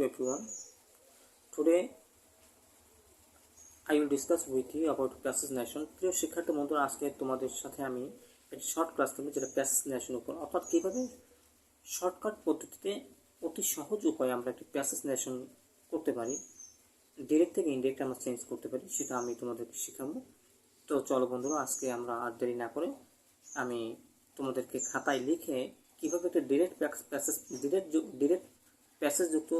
to everyone. Today I will discuss with you about passage প্রিয় শিক্ষার্থী বন্ধুরা, আজকে তোমাদের সাথে আমি একটা শর্ট ক্লাস করব যেটা প্যাসেজ উপর, অর্থাৎ কীভাবে শর্টকাট পদ্ধতিতে অতি সহজ উপায়ে আমরা একটা প্যাসেজ করতে পারি, ডিরেক্ট থেকে ইনডিরেক্ট আমরা চেঞ্জ করতে পারি, সেটা আমি তোমাদেরকে শেখাবো। তো চলো বন্ধুরা, আজকে আমরা আর দেরি না করে আমি তোমাদেরকে খাতায় লিখে কীভাবে একটা ডিরেক্ট প্যাসেজ যুক্ত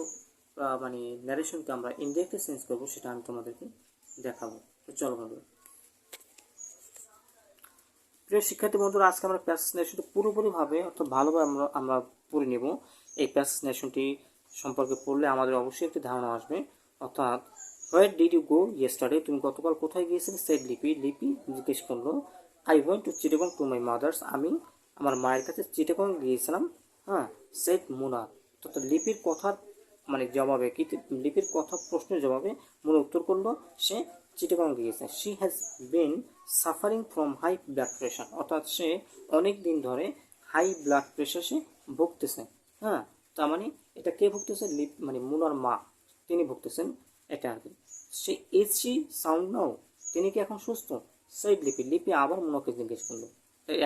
মানে ন্যারেশনকে আমরা ইনডিরেক্টে চেঞ্জ করবো, সেটা আমি তোমাদেরকে দেখাবো। তো চলো বন্ধুরা, প্রিয় শিক্ষার্থী বন্ধুরা, আজকে আমরা প্যাসেজ ন্যারেশনটি পুরোপুরিভাবে অর্থাৎ ভালোভাবে আমরা পড়ে নেব। এই প্যাসেজ ন্যারেশনটি সম্পর্কে পড়লে আমাদের অবশ্যই একটি ধারণা আসবে, অর্থাৎ where did you go yesterday, তুমি গতকাল কোথায় গিয়েছিলে? সেড লিপি জিজ্ঞেস করলো। I went to Chittagong to my mother's, আমি আমার মায়ের কাছে চিটাগং গিয়েছিলাম। হ্যাঁ, সেড মুনা, অর্থাৎ লিপির কথার মানে জবাবে লিপির কথা প্রশ্নের জবাবে মুনা উত্তর করলো সে চিটাগং গিয়েছে। She has been suffering from high blood pressure, অর্থাৎ সে অনেক দিন ধরে হাই ব্লাড প্রেশার সে ভুগতেছে। হ্যাঁ, তার মানে এটা কে ভুগতেছে? মানে মুনার মা, তিনি ভুগতেছেন এটা আর কি। সে ইজ শি সাউন্ড নাও, তিনি কি এখন সুস্থ? সাইড লিপি আবার মুনাকে জিজ্ঞেস করলো,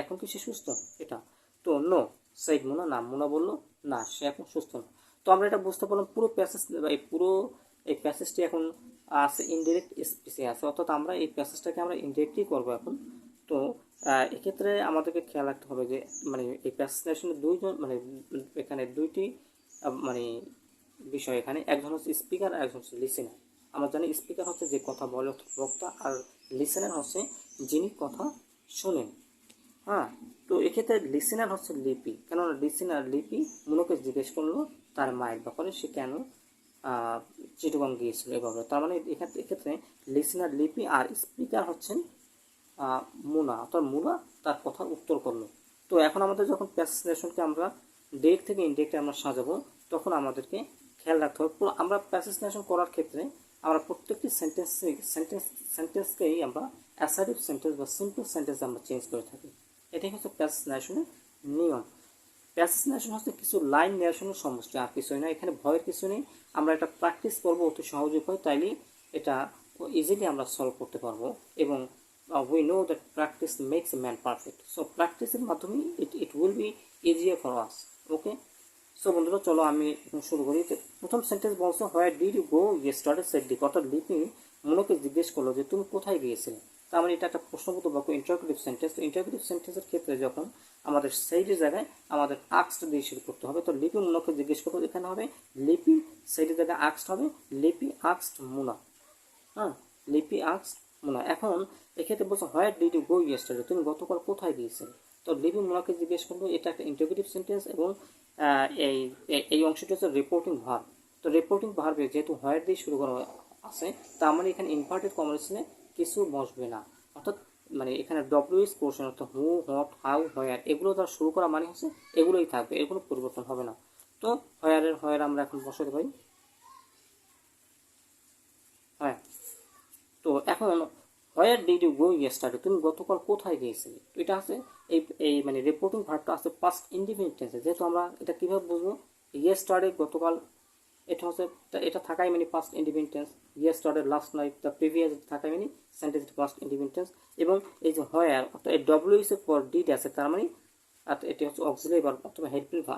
এখন কি সে সুস্থ? এটা তো নো, সাইড মুনা, না, মুনা বললো না, সে এখন সুস্থ না। তো আমরা এটা বুঝতে পারলাম পুরো এই প্যাসেজটি এখন আছে ইনডিরেক্ট স্পিচে আছে, অর্থাৎ আমরা এই প্যাসেজটাকে আমরা ইনডিরেক্টলি করবো এখন। তো এক্ষেত্রে আমাদেরকে খেয়াল রাখতে হবে যে মানে এই প্যাসেজের মানে এখানে দুইটি মানে বিষয়, এখানে একজন হচ্ছে স্পিকার আর একজন হচ্ছে লিসেনার। আমরা জানি স্পিকার হচ্ছে যে কথা বলে বক্তা, আর লিসেনার হচ্ছে যিনি কথা শোনেন। হ্যাঁ, তো এক্ষেত্রে লিসেনার হচ্ছে লিপি, কেননা লিপি মুনাকে জিজ্ঞেস করলো তার মায়ের ব্যাপারে, সে কেন চিটাগং গিয়েছিল এভাবে। তার মানে এক্ষেত্রে লিসেনার লিপি আর স্পিকার হচ্ছেন মুনা, অর্থাৎ মুনা তার কথার উত্তর করলো। তো এখন আমাদের যখন প্যাসেজ আমরা ডিরেক্ট থেকে ইনডিরেক্টে আমরা সাজাবো, তখন আমাদেরকে খেয়াল রাখতে হবে আমরা প্যাসেজ করার ক্ষেত্রে আমরা প্রত্যেকটি সেন্টেন্সকেই আমরা অ্যাসার্টিভ সেন্টেন্স বা সিম্পল সেন্টেন্স আমরা চেঞ্জ করে থাকি। এটাই হচ্ছে প্যাসেজ ন্যারেশনের নিয়ম। প্যাসেজ ন্যারেশন হচ্ছে কিছু লাইন ন্যারেশনের সমষ্টি, আর কিছুই না। এখানে ভয়ের কিছু নেই, আমরা এটা প্র্যাকটিস করবো অতি সহজ উপায়, তাইলে এটা ইজিলি আমরা সলভ করতে পারবো। এবং we know that practice makes a man perfect, so প্র্যাকটিসের মাধ্যমে it will be easier for us. Okay, so বন্ধুরা চলো আমি শুরু করি। প্রথম সেন্টেন্স বলছে where did you go yesterday, said Lipi, অর্থাৎ লিপি মুনাকে জিজ্ঞেস করলো যে তুমি কোথায় গিয়েছিলে। তার মানে এটা একটা প্রশ্নবোধক বাক্য, ইন্টারোগেটিভ সেন্টেন্স। তো ইন্টারোগেটিভ সেন্টেন্সের ক্ষেত্রে যখন আমাদের সেইডের জায়গায় আমাদের আক্সড দিয়ে শুরু করতে হবে, তো লিপি মুনাকে জিজ্ঞেস করবো, এখানে হবে লিপি, সেইডের জায়গায় আক্সড হবে লিপি আক্সড মুনা। হ্যাঁ, লিপি আক্সড মুনা। এখন এক্ষেত্রে বলছে where did you go yesterday, তুমি গতকাল কোথায় গিয়েছিলে। তো লিপি মুনাকে জিজ্ঞেস করলো, এটা একটা ইন্টারোগেটিভ সেন্টেন্স এবং এই অংশটি হচ্ছে রিপোর্টিং ভার্ব। তো রিপোর্টিং ভার্বে যেহেতু হোয়ার দিয়ে শুরু করা আছে, তার মানে এখানে ইনভার্টেড কম্বিনেশনে কিছু বসবে না, অর্থাৎ মানে এখানে ডব্লিউএস কোশ্চেন অর্থাৎ হু, হোয়াট, হাউ, হোয়ার এগুলো দ্বারা শুরু করা মানে হচ্ছে এগুলোই থাকবে, এর কোনো পরিবর্তন হবে না। তো হোয়ার আমরা এখন বসাতে পারি। হ্যাঁ, তো এখন where did you go yesterday, তুমি গতকাল কোথায় গিয়েছিলে। তো এটা আছে এই মানে রিপোর্টিং ভার্বটা আছে পাস্ট ইনডিফিনিট টেন্সে। যেহেতু আমরা এটা কীভাবে বুঝবো, ইয়েস্টারডে গতকাল, এটা থাকাই মানে past indefinite tense. Yesterday, last night, the previous থাকাই মানে সেন্টেন্স পাস্ট ইনডিফিনিট টেন্স। এবং এই যে হোয়ার অর্থাৎ এই ডব্লিউএস এর পর ডিড আছে, তার মানে এটি হচ্ছে অক্সিলারি ভার্ব অথবা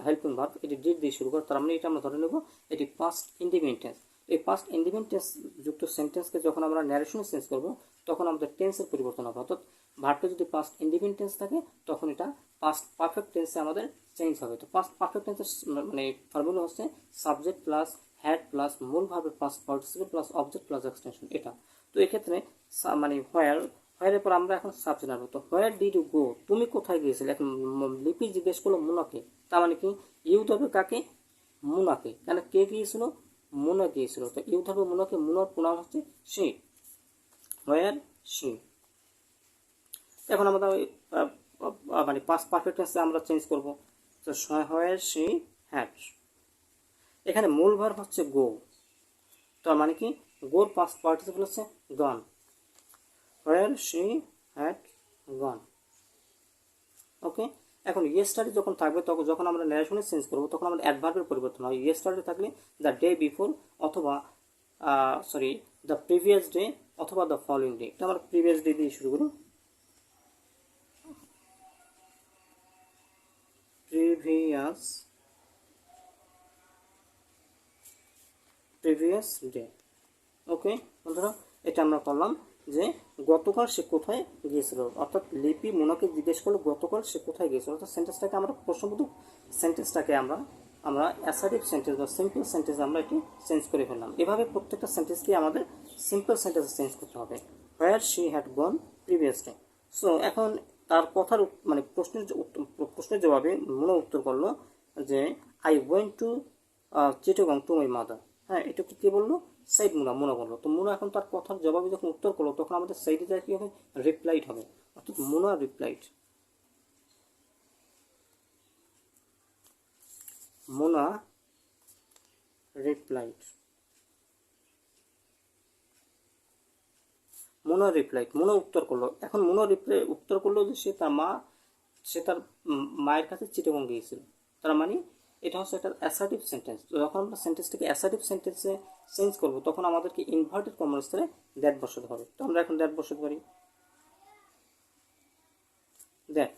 হেল্পিং ভার্ব, এটি ডিড দিয়ে শুরু করে, তার মানে এটা আমরা ধরে নেব এটি পাস্ট ইনডিফিনিট টেন্স। এই পাস্ট ইনডিফিনিট টেন্স যুক্ত সেন্টেন্সকে যখন আমরা ন্যারেশনে চেঞ্জ করব, তখন আমাদের টেন্সের পরিবর্তন হবে, অর্থাৎ ভার্বটা যদি পাস্ট ইনডিফিনিট টেন্স থাকে, তখন এটা পাস্ট পারফেক্ট টেন্সে আমাদের চেঞ্জ হবে। তো পাস্ট পারফেক্ট টেন্সের মানে ফর্মুলা হচ্ছে সাবজেক্ট প্লাস হ্যাড প্লাস মূল ভার্বের past participle plus object plus extension, এটা। তো এক্ষেত্রে মানে হোয়ারের পর আমরা এখন সাবজেক্ট আনবো। তো হোয়ার ডিড ইউ গো, তুমি কোথায় গিয়েছিলে। এখন লিপি জিজ্ঞেস করলো মুনাকে, তার মানে কি ইউ ধরবে কাকে? মুনাকে, কেন কে গিয়েছিল? মুনা গিয়েছিল। তো ইউ ধরবে মুনাকে, মুনার প্রোনাউন হচ্ছে শি, হোয়ার শি। এখন আমরা মানে পাস্ট পারফেক্ট টেন্সে আমরা চেঞ্জ করবো, তো হোয়ার শি হ্যাড। এখানে মূল ভার্ব হচ্ছে গো, তার মানে কি গোর পাস্ট পার্টিসিপল হচ্ছে গন, হোয়ার শি হ্যাড গন। ওকে, এখন ইয়েস্টারডে যখন থাকবে তখন যখন আমরা ন্যারেশনে চেঞ্জ করবো তখন আমাদের অ্যাডভার্বের পরিবর্তন হয়। ইয়েস্টারডে থাকলে দ্য ডে বিফোর অথবা সরি দ্য প্রিভিয়াস ডে অথবা দ্য ফলোইং ডে। এটা আমরা প্রিভিয়াস ডে দিয়ে শুরু করি। Previous day. ওকে বন্ধুরা, এটা আমরা করলাম যে গতকাল সে কোথায় গিয়েছিল, অর্থাৎ লিপি মোনাকে জিজ্ঞেস করলো গতকাল সে কোথায় গিয়েছিল, অর্থাৎ সেন্টেন্সটাকে আমরা প্রশ্নবোধক সেন্টেন্সটাকে আমরা অ্যাসার্টিভ সেন্টেন্স বা সিম্পল সেন্টেন্স আমরা এটি চেঞ্জ করে ফেললাম। এভাবে প্রত্যেকটা সেন্টেন্সকে আমাদের সিম্পল সেন্টেন্সে চেঞ্জ করতে হবে। Where she had gone previous day. So এখন তার কথার মানে প্রশ্নের জবাবে মোনা উত্তর করলো যে I went to Chittagong to my mother. হ্যাঁ, এটা কি বললো? সাইড মোনা বললো। তো মোনা এখন তার কথার জবাবে যখন উত্তর করলো তখন আমাদের সাইডে যায় কি হবে? রিপ্লাইড হবে, অর্থাৎ মোনা রিপ্লাইড। মোনা রিপ্লাইড। মোনা উত্তর করলো। এখন মোনা উত্তর করলো যে সে তার মায়ের কাছে চিটাগং গিয়েছিল। তার মানে এটা হচ্ছে একটা অ্যাসার্টিভ সেন্টেন্স। যখন আমরা সেন্টেন্সটাকে অ্যাসার্টিভ সেন্টেন্সে চেঞ্জ করবো তখন আমাদেরকে ইনভার্টেড কমন স্থলে দ্যাট বসাতে হবে। তো আমরা এখন দ্যাট বসাতে পারি, দ্যাট।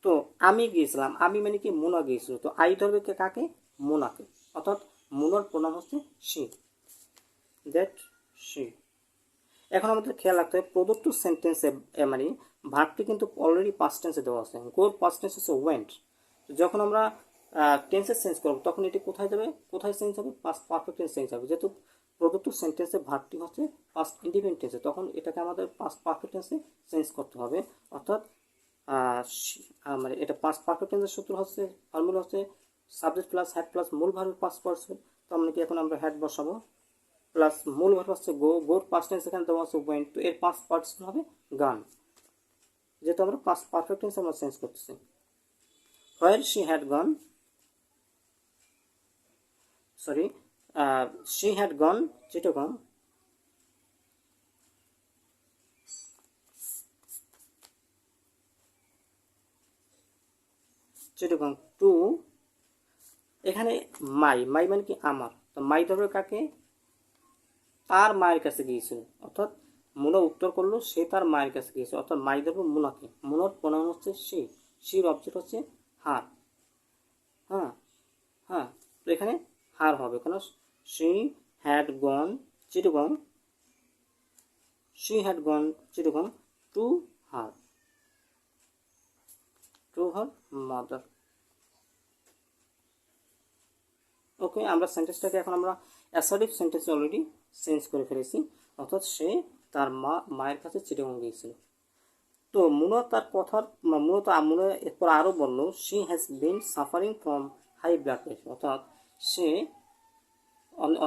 তো আমি গিয়েছিলাম, আমি মানে কি? মোনা গিয়েছিল। তো আই ধরবে কাকে? মোনাকে, অর্থাৎ মোনার প্রণাম হচ্ছে শি, দ্যাট শি। এখন আমাদের খেয়াল রাখতে হবে প্রদত্ত সেন্টেন্সে মানে ভার্বটি কিন্তু অলরেডি পাস্ট টেন্সে দেওয়া আছে। গোর পাস্ট টেন্স হচ্ছে ওয়েন্ট। যখন আমরা টেন্সে চেঞ্জ করবো তখন এটি কোথায় যাবে? কোথায় চেঞ্জ হবে? পাস্ট পারফেক্ট টেন্স চেঞ্জ হবে। যেহেতু প্রদত্ত সেন্টেন্সে ভার্বটি হচ্ছে পাস্ট ইন্ডিপেন্ডেন্ট টেন্সে, তখন এটাকে আমাদের পাস্ট পারফেক্ট টেন্সে চেঞ্জ করতে হবে। অর্থাৎ মানে এটা পাস্ট পারফেক্ট টেন্সের সূত্র হচ্ছে, ফর্মুলা হচ্ছে সাবজেক্ট প্লাস হ্যাড প্লাস মূল ভার্বের পাস্ট পার্সন। তো আমরা কি এখন আমরা হ্যাড বসাবো, প্লাস মূল ভার্ব হচ্ছে গোর পাস্ট টেন্স এখানে দেওয়া আছে ওয়েন্ট। তো এর পাস্ট পার্সন হবে গান, যেহেতু আমরা পাস্ট পারফেক্ট টেন্স আমরা চেঞ্জ করতেছি। Where she had gone, sorry she had gone Chittagong to. এখানে মাই মানে কি? আমার। তো মাই ধরবে কাকে? তার মায়ের কাছে গিয়েছিল, অর্থাৎ মোনা উত্তর করলো সে তার মায়ের কাছে গিয়েছে, অর্থাৎ মাই ধরবে মোনাকে। মোনার প্রণাম হচ্ছে সে, শির অবজেক্ট হচ্ছে হার। হ্যাঁ হ্যাঁ, তো এখানে হার হবে, কেন? She had gone Chittagong, she had gone Chittagong to her mother. Okay, আমরা সেন্টেন্সটাকে এখন আমরা অ্যাসার্টিভ সেন্টেন্সে অলরেডি চেঞ্জ করে ফেলেছি, অর্থাৎ সে তার মায়ের কাছে চিটাগং গিয়েছিল। তো মূলত এরপর আরও বললো she has been suffering from high blood pressure, অর্থাৎ সে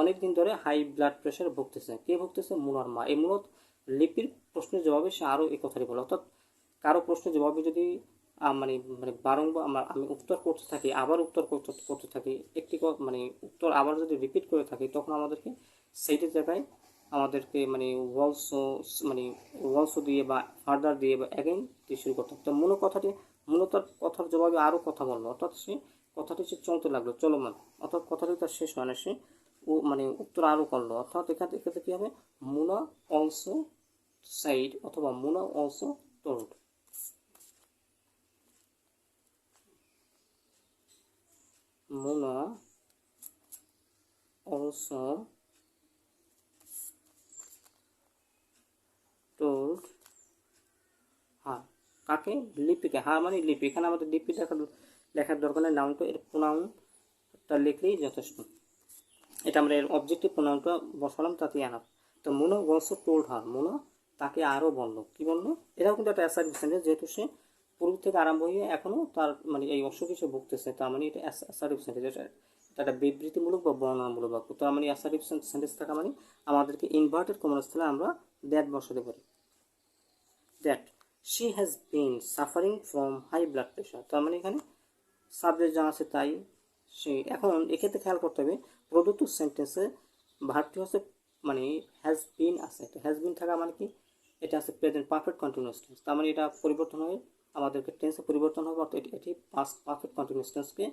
অনেক দিন ধরে হাই ব্লাড প্রেশার ভুগতেছে। কে ভুগতেছে? মুনার মা। এই মূলত লিপির প্রশ্নের জবাবে সে আরও এই কথাটি বলে, অর্থাৎ কারো প্রশ্নের জবাবে যদি মানে বারংবার আমি উত্তর করতে থাকি, আবার উত্তর করতে থাকি, মানে উত্তর আবার যদি রিপিট করে থাকি তখন আমাদেরকে সেইটির জায়গায় আমাদেরকে অলসো দিয়ে বা ফার্দার দিয়ে বা অ্যাগেন দিয়ে শুরু করতে হবে। তো মূলত কথার জবাবে আরও কথা বললো, অর্থাৎ সে কথাটি সে চলতে লাগলো, চলমান, অর্থাৎ কথাটি তার শেষ হয় না, সে উত্তর আরও করলো। অর্থাৎ এক্ষেত্রে কী হবে? মুনা অলসো সাইড অথবা মুনা অলসো টোল্ড। মুনা অলসো টোল্ড হার। কাকে? লিপিকে। হার মানে লিপি। এখানে আমাদের লিপি লেখার দরকার নেই, নাউনটা এর প্রোনাউনটা লিখলেই যথেষ্ট। এটা আমরা এর অবজেক্টিভ প্রোনাউনটা বসালাম, তাতেই আনাপ। তো মুনা অলসো টোল্ড হার, মুনা তাকে আরও বললো। কি বললো? এটাও কিন্তু একটা অ্যাসার্টিভ সেন্টেন্স, যেহেতু সে পূর্ব থেকে আরম্ভ হয়ে এখনও তার এই অসুখে সে ভুগতেছে, তার মানে এটা অ্যাসার্টিভ সেন্টেন্স। এটা একটা বিবৃতিমূলক বা বর্ণনামূলক বাক্য। তার মানে অ্যাসার্টিভ সেন্টেন্স থাকা মানে আমাদেরকে ইনভার্টেড কমন স্থলে আমরা দ্যাট বসাতে পারি। That she has been suffering from high blood pressure. তার মানে এখানে সাবজেক্ট যা আছে তাই সে। এখন এক্ষেত্রে খেয়াল করতে হবে প্রদত্ত সেন্টেন্সে ভার্বটি হচ্ছে হ্যাজ বিন আছে। হ্যাজ বিন থাকা মানে কি? এটা আছে প্রেজেন্ট পারফেক্ট কন্টিনিউয়াস টেন্স। তার মানে এটা পরিবর্তন হয়ে আমাদেরকে টেন্সে পরিবর্তন হবে, অর্থাৎ এটি পাস্ট পারফেক্ট কন্টিনিউয়াস টেন্সকে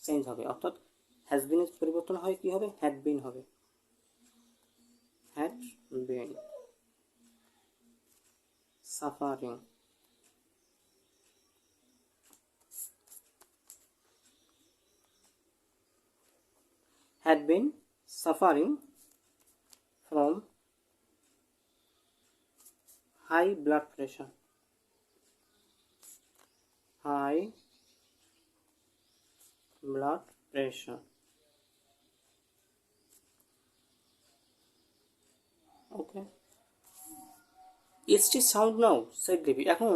চেঞ্জ হবে, অর্থাৎ হ্যাজ বিন পরিবর্তন হয় কি হবে, হ্যাড বিন হবে, had been suffering, had been suffering from high blood pressure, high blood pressure. Okay. Is she sound now? said লিপি। এখন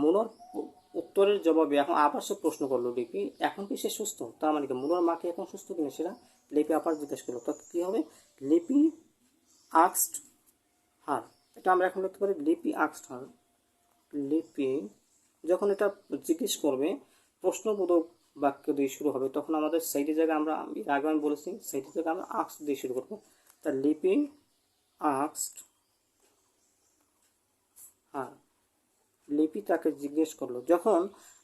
মুনোর উত্তরের জবাবে এখন আবার সে প্রশ্ন করলো লিপি, এখন কি সে সুস্থ? তার মানে কি মুনোর মাকে এখন সুস্থ কিনা সেটা লিপি আবার জিজ্ঞেস করলো। তো কী হবে, লিপি আক্সড হার, এটা আমরা এখন লিখতে পারি লিপি আক্সড হার। লিপি যখন এটা জিজ্ঞেস করবে প্রশ্নবোধক বাক্য দিয়ে শুরু হবে, তখন আমাদের সেইটির জায়গায় আমরা আগে আমি বলেছি সেইটির জায়গায় আমরা আক্সড দিয়ে শুরু করবো। তা লিপি আক্সড হার, লিপি তাকে জিজ্ঞেস করলো। যখন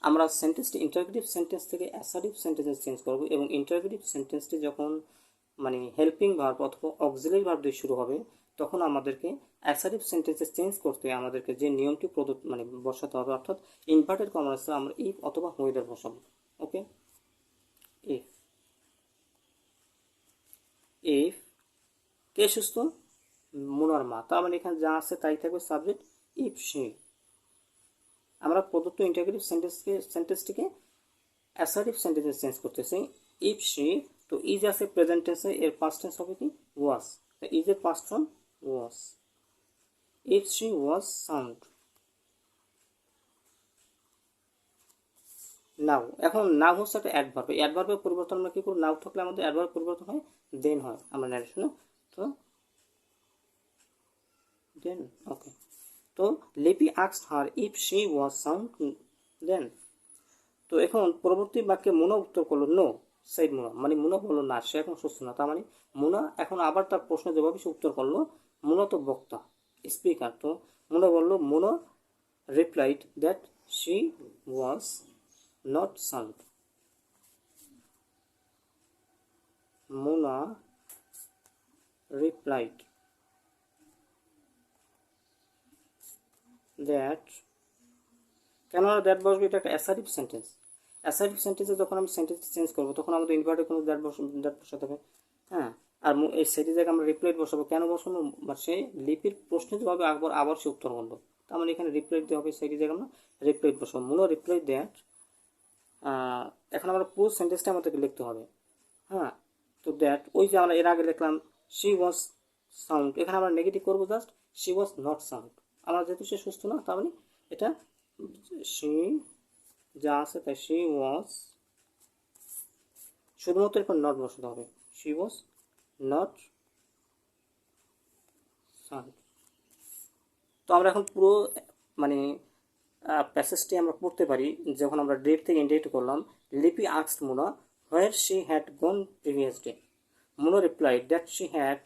আমরা সেন্টেন্সটি ইন্টারোগেটিভ সেন্টেন্স থেকে অ্যাসার্টিভ সেন্টেন্সে চেঞ্জ করবো, এবং ইন্টারোগেটিভ সেন্টেন্সটি যখন মানে হেল্পিং ভার্ব অথবা অক্সিলারি ভার্ব দিয়ে শুরু হবে, তখন আমাদেরকে অ্যাসার্টিভ সেন্টেন্সে চেঞ্জ করতে আমাদেরকে যে নিয়মটি মানে বসাতে হবে, অর্থাৎ ইনভার্টেড কমার্সে আমরা ইফ অথবা হুইদার বসাবো। ওকে, ইফ, ইফ কে সুস্থ, মুনার মা, তার মানে এখানে যা আছে তাই থাকবে সাবজেক্ট, ইফ সি। আমরা প্রদত্ত ইন্টারোগেটিভ সেন্টেন্সটিকে অ্যাসার্টিভ সেন্টেন্সে চেঞ্জ করতেছি, ইফ সি। তো ইজ আছে প্রেজেন্ট টেন্সে, এর পাস্ট টেন্স হবে কি ওয়াজ, ইজ এর past form was. If she was sound. Now, এখন নাও হচ্ছে একটা অ্যাডভার্ব, অ্যাডভার্বের পরিবর্তন আমরা কি করব, নাও থাকলে আমাদের অ্যাডভার্ব পরিবর্তন হয় দেন হয় আমরা ন্যারেশনে। তো দেন, ওকে। তো Lipi asked her if she was sound then. তো এখন পরবর্তী বাক্যে মুনা উত্তর করলো নো সাইড মুনা, মানে মুনা বললো না সে এখন সুস্থ না। তার মানে মুনা এখন আবার তার প্রশ্নের জবাবে সে উত্তর করলো, মুনা তো বক্তা স্পিকার, তো মুনা বললো, Muna replied that she was not sound. Muna replied that, কেন দ্যাট বসবে, এটা একটা অ্যাসার্টিভ সেন্টেন্স। অ্যাসার্টিভ সেন্টেন্সে যখন আমি সেন্টেন্স চেঞ্জ করবো তখন আমাদের ইনভার্টেড কোনো দ্যাট বসাতে হবে, হ্যাঁ। আর এই সেটি জায়গায় আমরা রিপ্লাইড বসাবো, কেন বসাবো, সে লিপির প্রশ্নের জবাবে আবার সে উত্তর করলো, তার মানে এখানে রিপ্লাইড দেওয়া হবে, সেটি জায়গায় আমরা রিপ্লাইড বসাবো, মুনো রিপ্লাইড দ্যাট। এখন আমরা পুরো সেন্টেন্সটা আমাদেরকে লিখতে হবে, হ্যাঁ। তো দ্যাট, ওই যে আমরা এর আগে লিখলাম শি ওয়াজ সাউন্ড, এখানে আমরা নেগেটিভ করবো just, she was not sound. আমরা যেহেতু সে সুস্থ না, তার মানে এটা শি যা আছে তাই শি ওয়াজ, শুধুমাত্র এরপর নট বসাতে হবে, শি ওয়াজ নট সাউন্ড। তো আমরা এখন পুরো মানে প্যাসেজটি আমরা পড়তে পারি। যখন আমরা ডেট থেকে ইন্ডিকেট করলাম, লিপি asked Muna where she had gone previous day. Muna replied that she had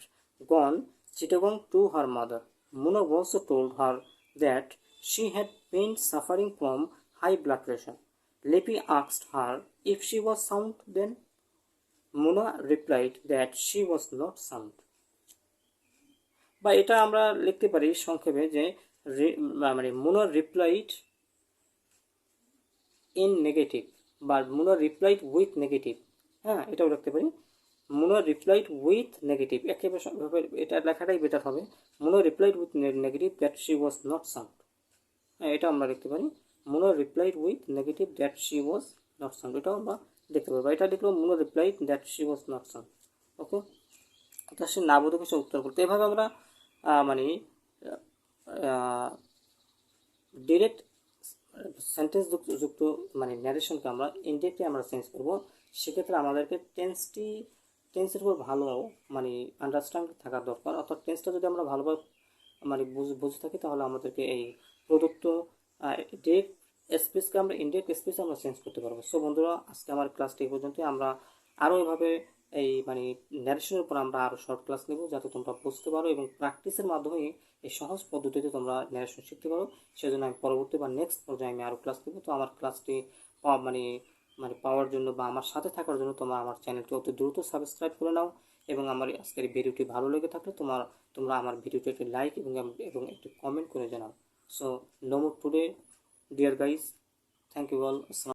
gone Chittagong to her mother. Muna also told her that she had been suffering from high blood pressure. Lippy asked her if she was sound then. Muna replied that she was not sound. বা এটা আমরা লিখতে পারি সংক্ষেপে যে মানে মুনা replied in negative বা মুনা replied with negative, হ্যাঁ এটাও লিখতে পারি, মুনা রিপ্লাইড উইথ নেগেটিভ, একেবারে এটা লেখাটাই বেটার হবে, Muna replied with negative that she was not sound, হ্যাঁ এটা আমরা লিখতে পারি, Muna replied with negative that she was not sound, এটাও আমরা লিখতে পারবো। এটা লিখলো Muna replied that she was not sound. Okay, এটা সে না বোধ কিছু উত্তর করতে, এভাবে আমরা মানে ডিরেক্ট সেন্টেন্স যুক্ত মানে ন্যারেশনকে আমরা ইনডিরেক্টলি আমরা চেঞ্জ করবো। সেক্ষেত্রে আমাদেরকে টেন্সের উপর ভালো মানে আন্ডারস্ট্যান্ড থাকা দরকার, অর্থাৎ টেন্সটা যদি আমরা ভালোভাবে মানে বুঝে থাকি তাহলে আমাদেরকে এই প্রদত্ত ডিরেক্ট স্পেসকে আমরা ইনডিরেক্ট স্পেসে আমরা চেঞ্জ করতে পারবো। সো বন্ধুরা, আজকে আমার ক্লাসটি এই পর্যন্ত, আমরা আরও এভাবে এই মানে ন্যারেশনের উপর আমরা আরও শর্ট ক্লাস নেব, যাতে তোমরা বুঝতে পারো এবং প্র্যাকটিসের মাধ্যমে এই সহজ পদ্ধতিতে তোমরা ন্যারেশন শিখতে পারো। সেজন্য আমি পরবর্তী বা নেক্সট পর্যায়ে আমি আরও ক্লাস নেব। তো আমার ক্লাসটি মানে পাওয়ার জন্য বা আমার সাথে থাকার জন্য তোমরা আমার চ্যানেলটি অতি দ্রুত সাবস্ক্রাইব করে নাও। এবং আমার আজকের এই ভিডিওটি ভালো লেগে থাকলে তোমরা আমার ভিডিওটি একটি লাইক এবং একটি কমেন্ট করে জানাও। So no more today dear guys, thank you all.